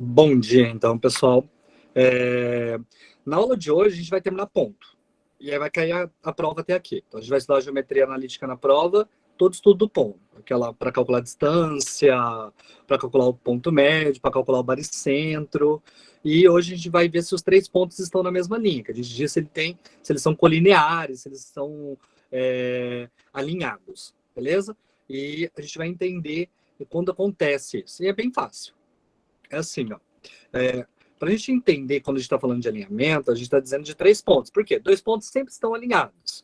Bom dia, então, pessoal. Na aula de hoje, a gente vai terminar ponto. E aí vai cair a prova até aqui. Então, a gente vai estudar geometria analítica na prova, todo estudo do ponto. Aquela para calcular a distância, para calcular o ponto médio, para calcular o baricentro. E hoje a gente vai ver se os três pontos estão na mesma linha. Que a gente diz se eles são colineares, se eles são alinhados. Beleza? E a gente vai entender quando acontece isso. E é bem fácil. É assim, ó. Para a gente entender quando a gente está falando de alinhamento, a gente está dizendo de três pontos. Por quê? Dois pontos sempre estão alinhados,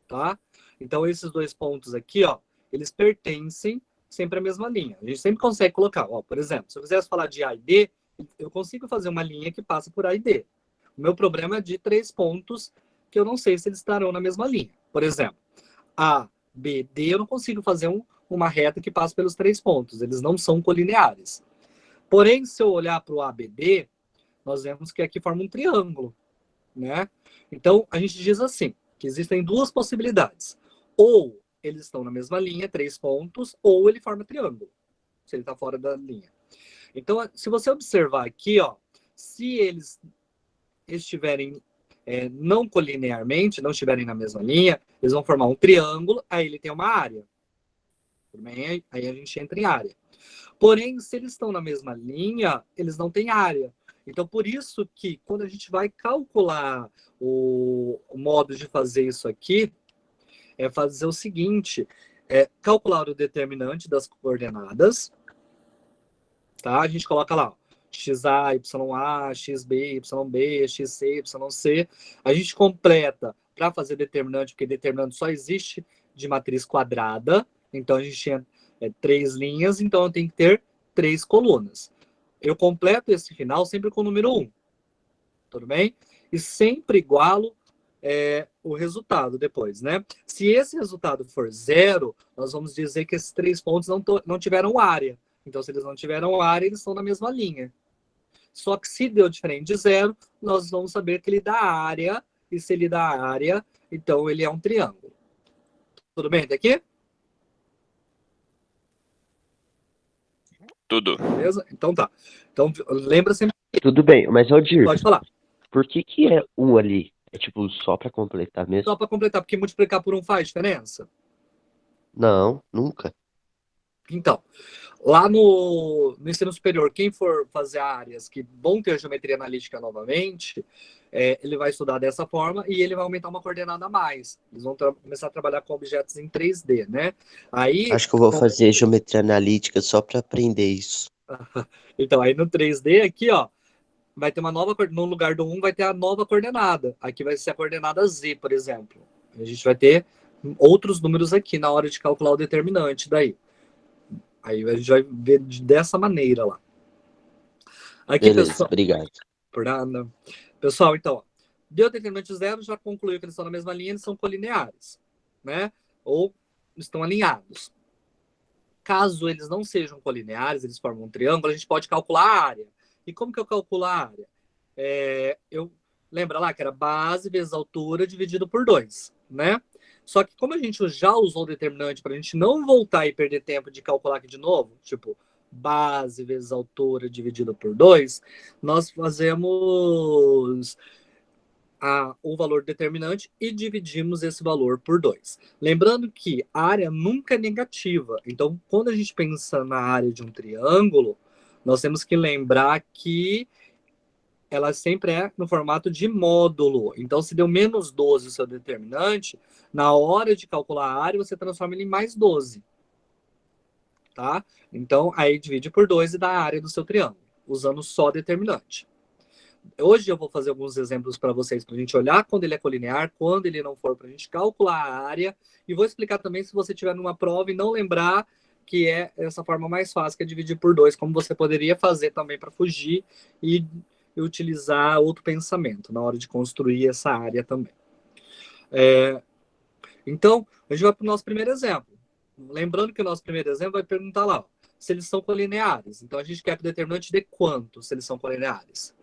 tá? Então, esses dois pontos aqui, ó, eles pertencem sempre à mesma linha. A gente sempre consegue colocar, ó, por exemplo, se eu quisesse falar de A e D, eu consigo fazer uma linha que passa por A e D. O meu problema é de três pontos que eu não sei se eles estarão na mesma linha. Por exemplo, A, B, D, eu não consigo fazer uma reta que passa pelos três pontos. Eles não são colineares. Porém, se eu olhar para o ABD, nós vemos que aqui forma um triângulo, né? Então, a gente diz assim, que existem duas possibilidades. Ou eles estão na mesma linha, três pontos, ou ele forma triângulo, se ele está fora da linha. Então, se você observar aqui, ó, se eles estiverem não colinearmente, não estiverem na mesma linha, eles vão formar um triângulo, aí ele tem uma área. Aí a gente entra em área. Porém, se eles estão na mesma linha, eles não têm área. Então, por isso que quando a gente vai calcular o modo de fazer isso aqui, é fazer o seguinte, calcular o determinante das coordenadas, tá? A gente coloca lá, XA, YA, XB, YB, XC, YC. A gente completa para fazer determinante, porque determinante só existe de matriz quadrada. Então, a gente tinha três linhas, então eu tenho que ter três colunas. Eu completo esse final sempre com o número 1. Tudo bem? E sempre igualo o resultado depois, né? Se esse resultado for 0, nós vamos dizer que esses três pontos não tiveram área. Então, se eles não tiveram área, eles estão na mesma linha. Só que se deu diferente de 0, nós vamos saber que ele dá área. E se ele dá área, então ele é um triângulo. Tudo bem até aqui? Tudo. Beleza? Então tá. Então, lembra sempre. Tudo bem, mas Aldir, Pode falar. por que é um ali? É tipo só pra completar mesmo? Só para completar, porque multiplicar por 1 faz diferença? Não, nunca. Então, lá no ensino superior, quem for fazer áreas que vão ter geometria analítica novamente, ele vai estudar dessa forma e ele vai aumentar uma coordenada a mais. Eles vão começar a trabalhar com objetos em 3D, né? Aí, Acho que eu vou fazer geometria analítica só pra aprender isso. então, aí no 3D aqui, ó, vai ter uma nova, no lugar do 1 vai ter a nova coordenada. Aqui vai ser a coordenada Z, por exemplo. A gente vai ter outros números aqui na hora de calcular o determinante daí. Aí a gente vai ver dessa maneira lá. Aqui, Beleza, pessoal. obrigado. Por nada. Pessoal, então, deu determinante zero, já concluiu que eles estão na mesma linha, eles são colineares, né? Ou estão alinhados. Caso eles não sejam colineares, eles formam um triângulo, a gente pode calcular a área. E como que eu calculo a área? Lembra lá que era base vezes altura dividido por 2, né? Só que como a gente já usou o determinante para a gente não voltar e perder tempo de calcular aqui de novo, tipo, base vezes altura dividido por 2, nós fazemos o valor determinante e dividimos esse valor por 2. Lembrando que a área nunca é negativa. Então, quando a gente pensa na área de um triângulo, nós temos que lembrar que ela sempre é no formato de módulo. Então, se deu menos 12 o seu determinante, na hora de calcular a área, você transforma ele em mais 12. Tá? Então, aí divide por 2 e dá a área do seu triângulo, usando só determinante. Hoje eu vou fazer alguns exemplos para vocês, para a gente olhar quando ele é colinear, quando ele não for, para a gente calcular a área. E vou explicar também se você tiver numa prova e não lembrar que é essa forma mais fácil, que é dividir por 2, como você poderia fazer também para fugir e utilizar outro pensamento na hora de construir essa área também. Então, a gente vai para o nosso primeiro exemplo. Lembrando que o nosso primeiro exemplo vai perguntar lá, ó, se eles são colineares. Então, a gente quer que o determinante dê quanto se eles são colineares?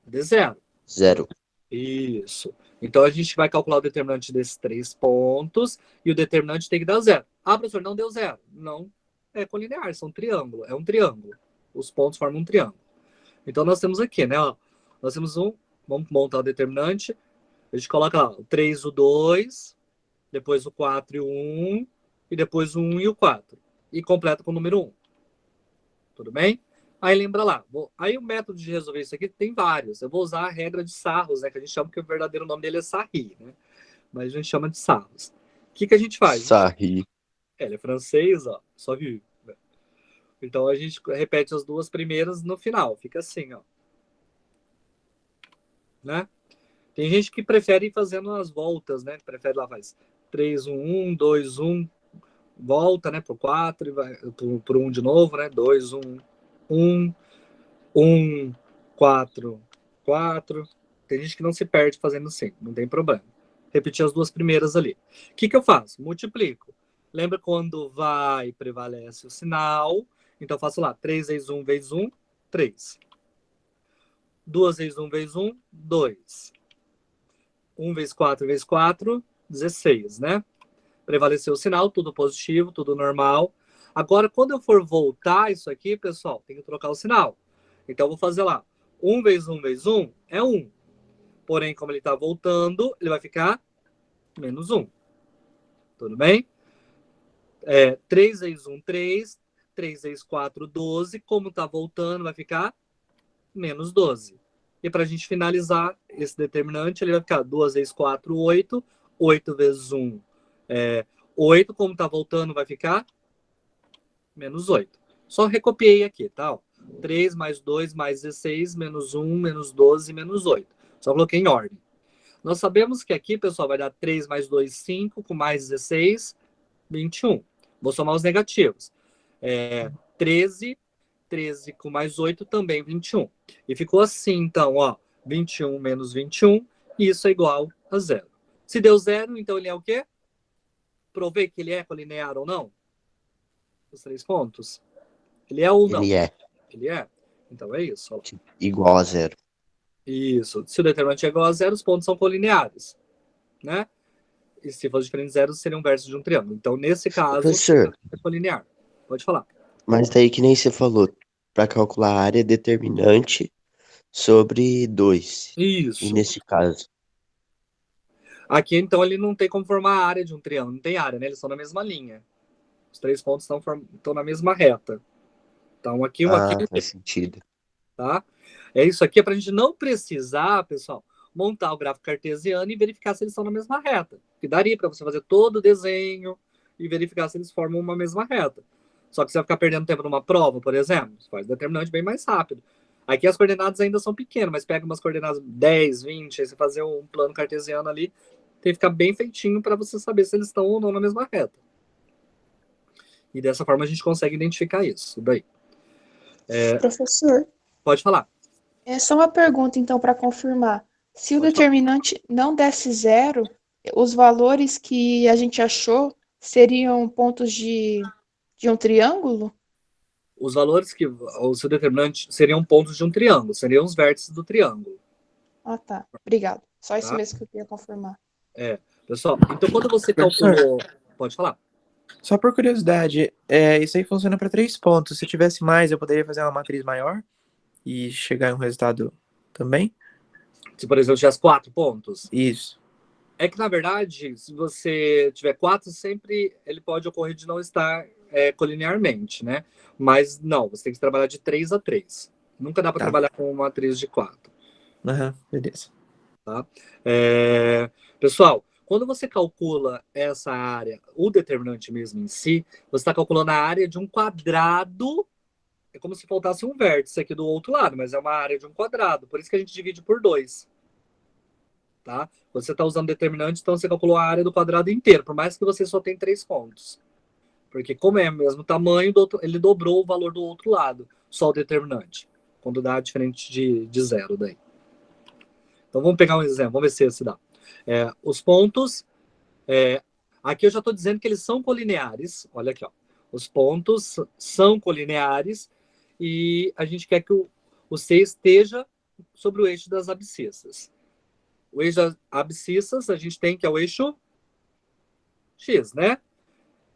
De 0. Zero. Isso. Então, a gente vai calcular o determinante desses três pontos e o determinante tem que dar 0. Ah, professor, não deu 0. Não é colinear, são triângulo. É um triângulo. os pontos formam um triângulo. Então, nós temos aqui, né? Ó, nós temos vamos montar o determinante, a gente coloca lá o 3, o 2, depois o 4 e o 1, e depois o 1 e o 4. E completa com o número 1. Tudo bem? Aí lembra lá. Aí o método de resolver isso aqui tem vários. Eu vou usar a regra de Sarros, né? Que a gente chama, que o verdadeiro nome dele é Sarri, né? Mas a gente chama de Sarros. O que a gente faz? Sarri. Ele é francês, ó. Só ri. Então a gente repete as duas primeiras no final. Fica assim, ó. Né? Tem gente que prefere ir fazendo as voltas, né? Prefere lá, faz 3, 1, 1, 2, 1, volta, né? Pro 4 e vai pro 1 de novo, né? 2, 1, 1, 1, 4, 4. Tem gente que não se perde fazendo assim, não tem problema. Repetir as duas primeiras ali. O que eu faço? Multiplico. Lembra quando vai e prevalece o sinal? Então eu faço lá 3 vezes 1 vezes 1, 3. 2 vezes 1 vezes 1, 2. 1 vezes 4 vezes 4, 16, né? Prevaleceu o sinal, tudo positivo, tudo normal. Agora, quando eu for voltar isso aqui, pessoal, tem que trocar o sinal. Então, eu vou fazer lá. 1 vezes 1 vezes 1 é 1. Porém, como ele está voltando, ele vai ficar menos 1. Tudo bem? 3 vezes 1, 3. 3 vezes 4, 12. Como está voltando, vai ficar menos 12. E para a gente finalizar esse determinante, ele vai ficar 2 vezes 4, 8. 8 vezes 1, 8. Como está voltando, vai ficar menos 8. Só recopiei aqui, tá? 3 mais 2 mais 16, menos 1, menos 12, menos 8. Só coloquei em ordem. Nós sabemos que aqui, pessoal, vai dar 3 mais 2, 5, com mais 16, 21. Vou somar os negativos. 13, 13 com mais 8, também 21. E ficou assim, então, ó, 21 menos 21, e isso é igual a zero. Se deu zero, então ele é o quê? Provei que ele é colinear ou não? Os 3 pontos. Ele é ou não? Ele é Ele é. Então é isso. Ó. igual a zero. Isso. Se o determinante é igual a zero, os pontos são colineares. Né? E se fosse diferente de zero, seriam versos de um triângulo. Então, nesse caso, Professor, é colinear. Pode falar. mas daí que nem você falou, para calcular a área determinante sobre 2. E Isso. nesse caso, Aqui, então, ele não tem como formar a área de um triângulo. Não tem área, né? Eles estão na mesma linha. Os 3 pontos estão na mesma reta. Então, aqui, um aqui, faz sentido. tá? É isso aqui, é para a gente não precisar, pessoal, montar o gráfico cartesiano e verificar se eles estão na mesma reta. Que daria para você fazer todo o desenho e verificar se eles formam uma mesma reta. Só que você vai ficar perdendo tempo numa prova, por exemplo, você faz determinante bem mais rápido. Aqui as coordenadas ainda são pequenas, mas pega umas coordenadas 10, 20, aí você fazer um plano cartesiano ali, tem que ficar bem feitinho para você saber se eles estão ou não na mesma reta. E dessa forma a gente consegue identificar isso. Daí. Professor, Pode falar. é só uma pergunta então para confirmar. Se o determinante não desse zero, os valores que a gente achou seriam pontos de um triângulo? Os valores que o seu determinante seriam pontos de um triângulo, seriam os vértices do triângulo. Ah, tá. Obrigado. Só isso Tá? mesmo que eu queria confirmar. Pessoal, então quando você Professor. calculou. Pode falar. Só por curiosidade, isso aí funciona para 3 pontos. Se tivesse mais, eu poderia fazer uma matriz maior e chegar em um resultado também? Se, por exemplo, tivesse 4 pontos. Isso. É que, na verdade, se você tiver 4, sempre ele pode ocorrer de não estar colinearmente, né? Mas não, você tem que trabalhar de 3 a 3. Nunca dá para Tá. trabalhar com uma matriz de 4. Aham, beleza. Tá? Pessoal, quando você calcula essa área, o determinante mesmo em si, você está calculando a área de um quadrado. É como se faltasse um vértice aqui do outro lado, mas é uma área de um quadrado. Por isso que a gente divide por 2. Tá? Você está usando determinante, então você calculou a área do quadrado inteiro, por mais que você só tenha 3 pontos. Porque como é o mesmo tamanho, ele dobrou o valor do outro lado, só o determinante. Quando dá diferente de zero daí. Então vamos pegar um exemplo, vamos ver se esse dá. Os pontos, aqui eu já estou dizendo que eles são colineares. Olha aqui, ó. Os pontos são colineares e a gente quer que o C esteja sobre o eixo das abscissas. O eixo das abscissas a gente tem que é o eixo X, né?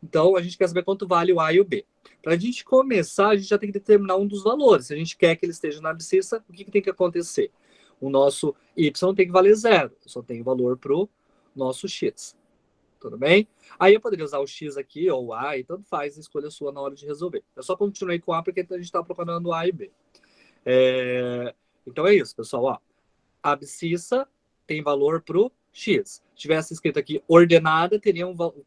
Então, a gente quer saber quanto vale o A e o B. Para a gente começar, a gente já tem que determinar um dos valores. Se a gente quer que ele esteja na abscissa, o que tem que acontecer? O nosso y tem que valer 0. Só tem valor para o nosso x. Tudo bem? Aí eu poderia usar o x aqui, ou o a, e tanto faz, escolha sua na hora de resolver. Eu só continuei com a porque a gente está procurando a e b. Então é isso, pessoal. Ó, a abscissa tem valor para o x. Se tivesse escrito aqui ordenada,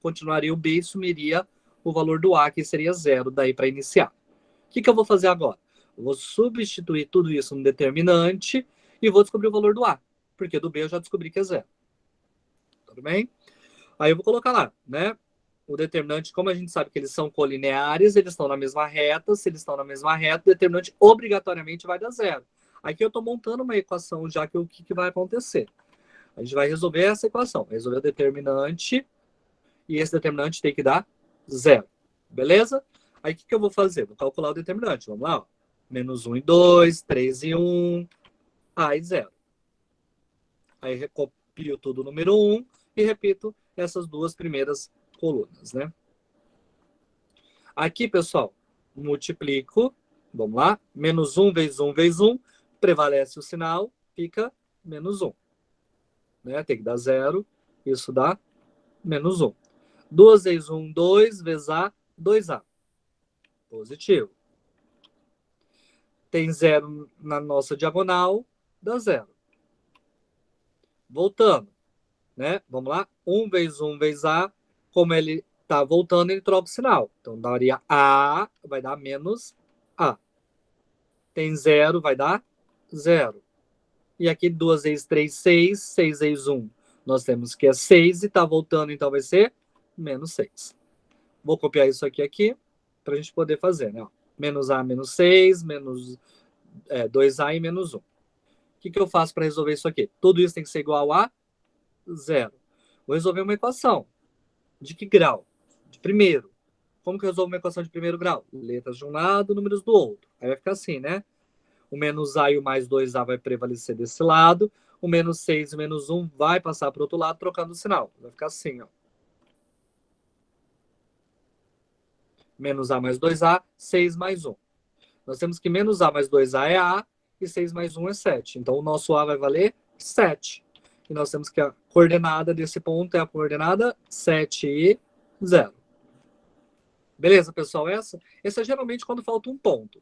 continuaria o b e sumiria o valor do a, que seria 0, daí para iniciar. O que eu vou fazer agora? Eu vou substituir tudo isso no determinante e vou descobrir o valor do a, porque do b eu já descobri que é 0. Tudo bem? Aí eu vou colocar lá, né? O determinante, como a gente sabe que eles são colineares, eles estão na mesma reta. Se eles estão na mesma reta, o determinante obrigatoriamente vai dar 0. Aqui eu estou montando uma equação já que o que vai acontecer. A gente vai resolver essa equação. Resolver o determinante e esse determinante tem que dar 0. Beleza? Aí o que eu vou fazer? Vou calcular o determinante. Vamos lá. Ó. Menos 1 e 2, 3 e 1, A e 0. Aí recopio tudo número 1 e repito essas duas primeiras colunas, né? Aqui, pessoal, multiplico, vamos lá, menos 1 vezes 1 vezes 1, prevalece o sinal, fica menos 1. Né? Tem que dar 0, isso dá menos 1. 2 vezes 1, 2, vezes A, 2A. Positivo. Tem 0 na nossa diagonal, dá 0. Voltando. Né? Vamos lá? 1 vezes 1 vezes A, como ele está voltando, ele troca o sinal. Então, daria A, vai dar menos A. Tem 0, vai dar 0. E aqui 2 vezes 3, 6. 6 vezes 1, nós temos que é 6 e está voltando, então vai ser menos 6. Vou copiar isso aqui para a gente poder fazer. Né? Menos A, menos 6, menos 2A e menos 1. O que eu faço para resolver isso aqui? Tudo isso tem que ser igual a 0. Vou resolver uma equação. De que grau? De primeiro. Como que eu resolvo uma equação de primeiro grau? Letras de um lado, números do outro. Aí vai ficar assim, né? O menos A e o mais 2A vai prevalecer desse lado. O menos 6 e o menos 1 vai passar para o outro lado, trocando o sinal. Vai ficar assim, ó. Menos A mais 2A, 6 mais 1. Nós temos que menos A mais 2A é A e 6 mais 1 é 7. Então, o nosso A vai valer 7. E nós temos que a coordenada desse ponto é a coordenada 7 e 0. Beleza, pessoal? Essa é geralmente quando falta um ponto.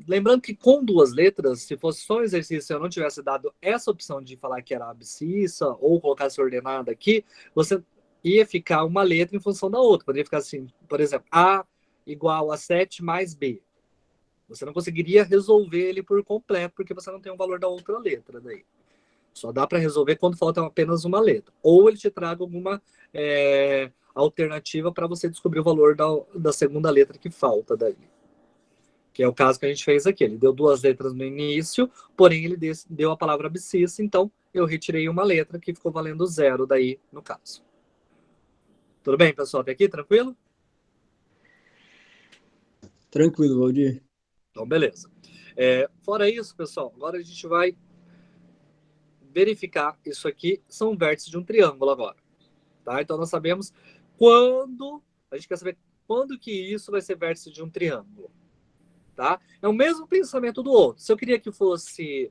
Lembrando que com duas letras, se fosse só um exercício e eu não tivesse dado essa opção de falar que era abscissa ou colocasse ordenada aqui, você ia ficar uma letra em função da outra. Poderia ficar assim, por exemplo, A igual a 7 mais B. Você não conseguiria resolver ele por completo, porque você não tem o valor da outra letra daí. Só dá para resolver quando falta apenas uma letra. Ou ele te traga alguma alternativa para você descobrir o valor da segunda letra que falta daí. Que é o caso que a gente fez aqui. Ele deu duas letras no início, porém ele deu a palavra abscissa, então eu retirei uma letra que ficou valendo 0 daí no caso. Tudo bem, pessoal? Até aqui, tranquilo? Tranquilo, Valdir. Então, beleza. Fora isso, pessoal, agora a gente vai verificar isso aqui. São vértices de um triângulo agora. Tá? Então, nós sabemos quando... A gente quer saber quando que isso vai ser vértice de um triângulo. Tá? É o mesmo pensamento do outro. Se eu queria que fosse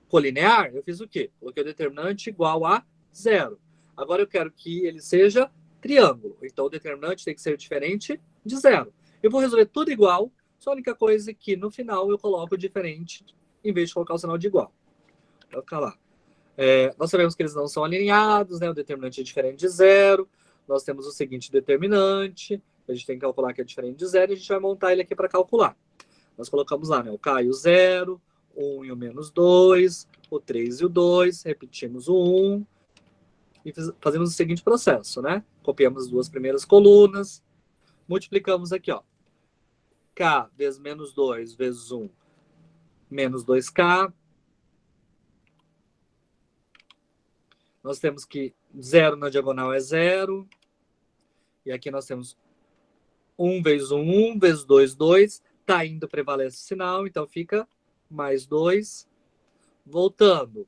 colinear, eu fiz o quê? Coloquei o determinante igual a 0. Agora eu quero que ele seja triângulo. Então, o determinante tem que ser diferente de 0. Eu vou resolver tudo igual, só a única coisa é que no final eu coloco diferente em vez de colocar o sinal de igual. Vai ficar lá. Nós sabemos que eles não são alinhados, né? O determinante é diferente de 0. Nós temos o seguinte determinante, a gente tem que calcular que é diferente de 0 e a gente vai montar ele aqui para calcular. Nós colocamos lá, né? O K e o 0, o 1 e o menos 2, o 3 e o 2, repetimos o 1 e fazemos o seguinte processo, né? Copiamos as duas primeiras colunas, multiplicamos aqui, ó. K vezes menos 2 vezes 1, menos 2K. Nós temos que 0 na diagonal é 0. E aqui nós temos 1 vezes 1, 1 vezes 2, 2. Tá indo, prevalece o sinal, então fica mais 2. Voltando.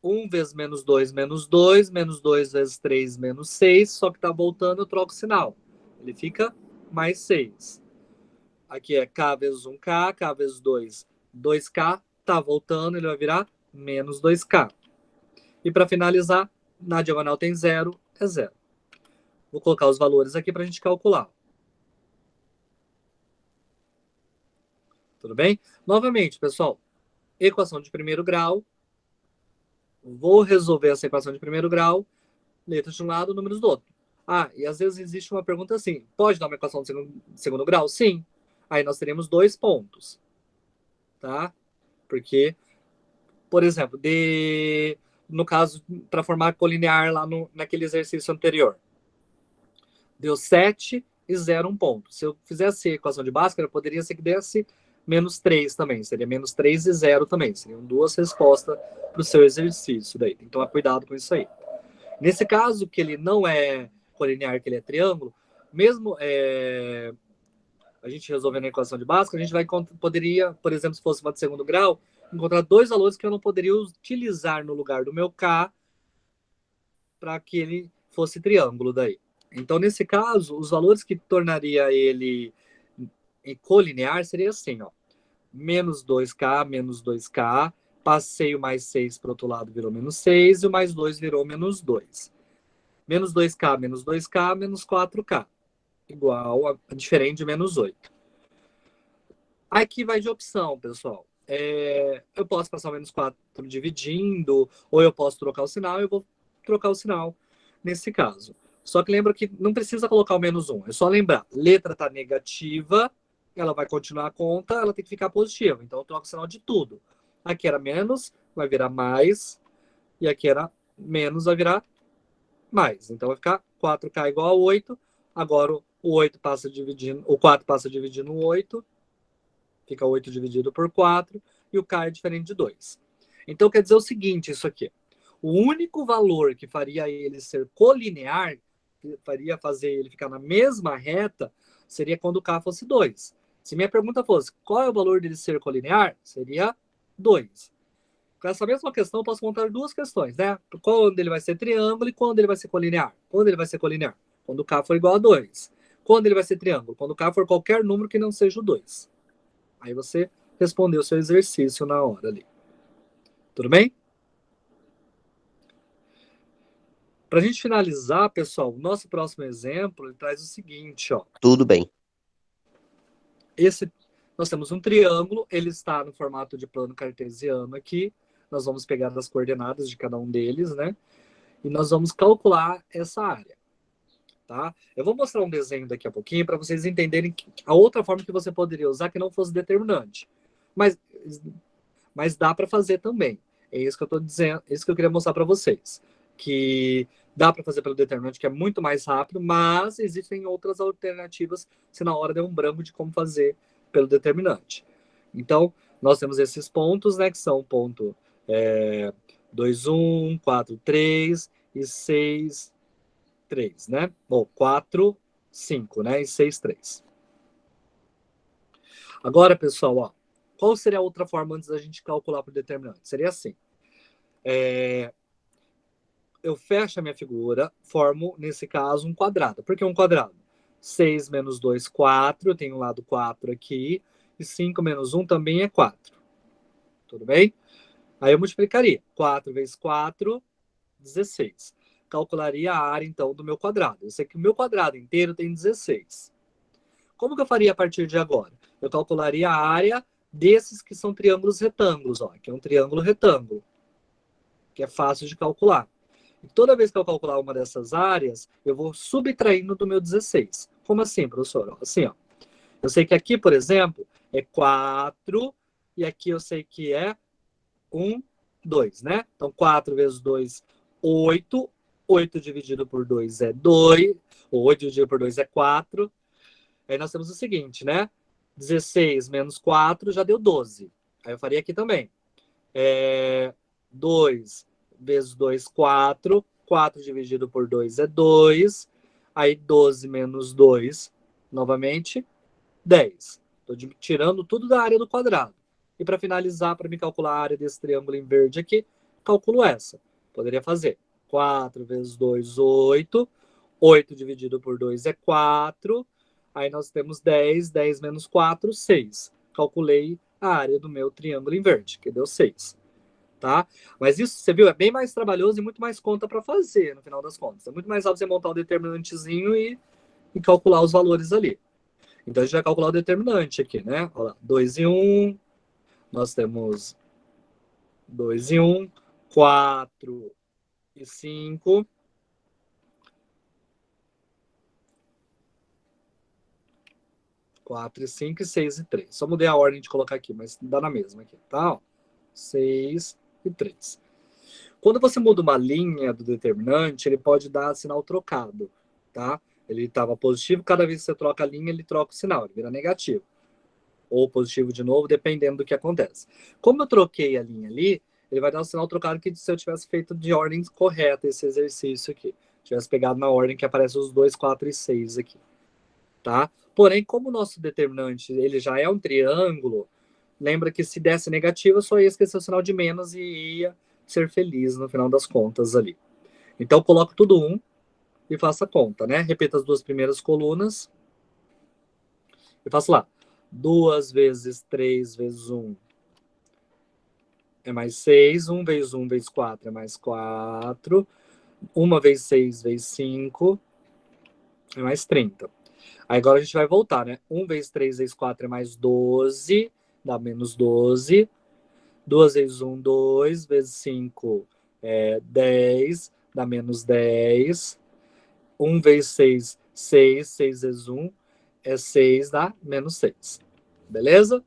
1 vezes menos 2, menos 2. Menos 2 vezes 3, menos 6. Só que está voltando, eu troco o sinal. Ele fica mais 6. Aqui é K vezes 1K. K vezes 2, 2K. Está voltando, ele vai virar menos 2K. E para finalizar, na diagonal tem 0, é 0. Vou colocar os valores aqui para a gente calcular. Tudo bem? Novamente, pessoal, equação de primeiro grau. Vou resolver essa equação de primeiro grau, letras de um lado, números do outro. Ah, e às vezes existe uma pergunta assim, pode dar uma equação de segundo grau? Sim. Aí nós teremos 2 pontos. Tá? Porque, por exemplo, no caso, para formar colinear lá naquele exercício anterior, deu 7 e 0, 1 ponto. Se eu fizesse a equação de Bhaskara, poderia ser que desse menos 3 também. Seria menos 3 e 0 também. Seriam 2 respostas para o seu exercício. Daí. Tem que tomar cuidado com isso aí. Nesse caso, que ele não é colinear, que ele é triângulo, mesmo a gente resolvendo a equação de Bhaskara, a gente poderia, por exemplo, se fosse uma de segundo grau, encontrar 2 valores que eu não poderia utilizar no lugar do meu K para que ele fosse triângulo daí. Então, nesse caso, os valores que tornaria ele colinear seria assim, ó. Menos 2K, menos 2K, passei o mais 6 para o outro lado, virou menos 6, e o mais 2 virou menos 2. Menos 2K, menos 2K, menos 4K. Igual a diferente de menos 8. Aqui vai de opção, pessoal. Eu posso passar o menos 4 dividindo, ou eu posso trocar o sinal, eu vou trocar o sinal nesse caso. Só que lembra que não precisa colocar o menos 1. É só lembrar, letra está negativa, ela vai continuar a conta, ela tem que ficar positiva. Então eu troco o sinal de tudo. Aqui era menos, vai virar mais. E aqui era menos, vai virar mais. Então vai ficar 4K igual a 8. Agora o 8 passa dividindo, o 4 passa dividindo o 8. Fica 8 dividido por 4. E o K é diferente de 2. Então quer dizer o seguinte, isso aqui. O único valor que faria ele ser colinear, que faria fazer ele ficar na mesma reta, seria quando o K fosse 2. Se minha pergunta fosse qual é o valor dele ser colinear, seria 2. Com essa mesma questão, eu posso montar 2 questões, né? Quando ele vai ser triângulo e quando ele vai ser colinear. Quando ele vai ser colinear? Quando o K for igual a 2. Quando ele vai ser triângulo? Quando o K for qualquer número que não seja o 2. Aí você respondeu o seu exercício na hora ali. Tudo bem? Para a gente finalizar, pessoal, o nosso próximo exemplo ele traz o seguinte, ó. Tudo bem. Nós temos um triângulo, ele está no formato de plano cartesiano aqui. Nós vamos pegar as coordenadas de cada um deles, né? E nós vamos calcular essa área, tá? Eu vou mostrar um desenho daqui a pouquinho para vocês entenderem a outra forma que você poderia usar que não fosse determinante. Mas dá para fazer também. É isso que eu estou dizendo, é isso que eu queria mostrar para vocês. Que dá para fazer pelo determinante, que é muito mais rápido, mas existem outras alternativas se na hora der um branco de como fazer pelo determinante. Então, nós temos esses pontos, né, que são o ponto 2, 1, 4, 3 e 6, 3, né? Bom, 4, 5, né? E 6, 3. Agora, pessoal, ó, qual seria a outra forma antes da gente calcular para o determinante? Seria assim. Eu fecho a minha figura, formo, nesse caso, um quadrado. Por que um quadrado? 6 menos 2, 4. Eu tenho um lado 4 aqui. E 5 menos 1 também é 4. Tudo bem? Aí eu multiplicaria. 4 vezes 4, 16. Calcularia a área, então, do meu quadrado. Eu sei que o meu quadrado inteiro tem 16. Como que eu faria a partir de agora? Eu calcularia a área desses que são triângulos retângulos. Ó. Aqui é um triângulo retângulo, que é fácil de calcular. E toda vez que eu calcular uma dessas áreas, eu vou subtraindo do meu 16. Como assim, professor? Assim, ó. Eu sei que aqui, por exemplo, é 4, e aqui eu sei que é 1, 2, né? Então, 4 vezes 2, 8. 8 dividido por 2 é 2. Ou 8 dividido por 2 é 4. Aí nós temos o seguinte, né? 16 menos 4 já deu 12. Aí eu faria aqui também. 2 vezes 2, 4. 4 dividido por 2 é 2. Aí 12 menos 2, novamente, 10. Estou tirando tudo da área do quadrado. E para finalizar, para me calcular a área desse triângulo em verde aqui, calculo essa. Poderia fazer 4 vezes 2, 8. 8 dividido por 2 é 4. Aí nós temos 10. 10 menos 4, 6. Calculei a área do meu triângulo inverte, que deu 6. Tá? Mas isso, você viu, é bem mais trabalhoso e muito mais conta para fazer, no final das contas. É muito mais fácil você montar um determinantezinho e calcular os valores ali. Então, a gente vai calcular o determinante aqui, né? Olha lá, 2 e 1. Nós temos 2 e 1. 4 e 5. 4 e 5 e 6 e 3. Só mudei a ordem de colocar aqui, mas dá na mesma aqui, tá? 6 e 3. Quando você muda uma linha do determinante, ele pode dar sinal trocado, tá? Ele estava positivo, cada vez que você troca a linha, ele troca o sinal, ele vira negativo. Ou positivo de novo, dependendo do que acontece. Como eu troquei a linha ali, ele vai dar um sinal trocado que se eu tivesse feito de ordem correta esse exercício aqui. Tivesse pegado na ordem que aparece os 2, 4 e 6 aqui, tá? Porém, como o nosso determinante ele já é um triângulo, lembra que se desse negativo, eu só ia esquecer o sinal de menos e ia ser feliz no final das contas ali. Então, eu coloco tudo 1 e faço a conta, né? Repita as duas primeiras colunas. E faço lá. 2 vezes 3 vezes 1 é mais 6. 1 vezes 1 vezes 4 é mais 4. 1 vezes 6 vezes 5 é mais 30. Aí agora a gente vai voltar, né? 1 vezes 3 vezes 4 é mais 12, dá menos 12. 2 vezes 1, 2. Vezes 5 é 10, dá menos 10. 1 vezes 6, 6. 6 vezes 1 é 6, dá menos 6. Beleza?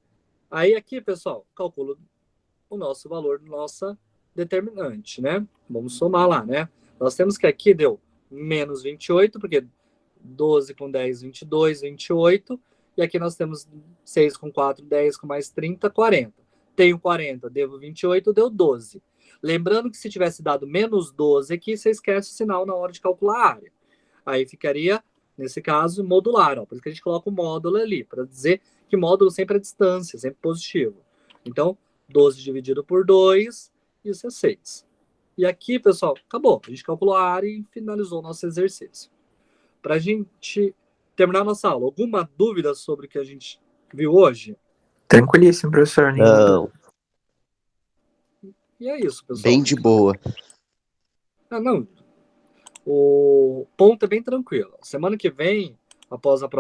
Aí aqui, pessoal, calculo o nosso valor do nossa determinante, né? Vamos somar lá, né? Nós temos que aqui deu menos 28, porque 12 com 10, 22, 28. E aqui nós temos 6 com 4, 10 com mais 30, 40. Tenho 40, devo 28, deu 12. Lembrando que se tivesse dado menos 12 aqui, você esquece o sinal na hora de calcular a área. Aí ficaria, nesse caso, modular. Ó. Por isso que a gente coloca o módulo ali, para dizer que módulo sempre é distância, sempre positivo. Então, 12 dividido por 2, isso é 6. E aqui, pessoal, acabou. A gente calculou a área e finalizou o nosso exercício. Para a gente terminar a nossa aula, alguma dúvida sobre o que a gente viu hoje? Tranquilíssimo, professor. Não, E é isso, pessoal. bem de boa. Ah, não. O ponto é bem tranquilo. Semana que vem, após a prova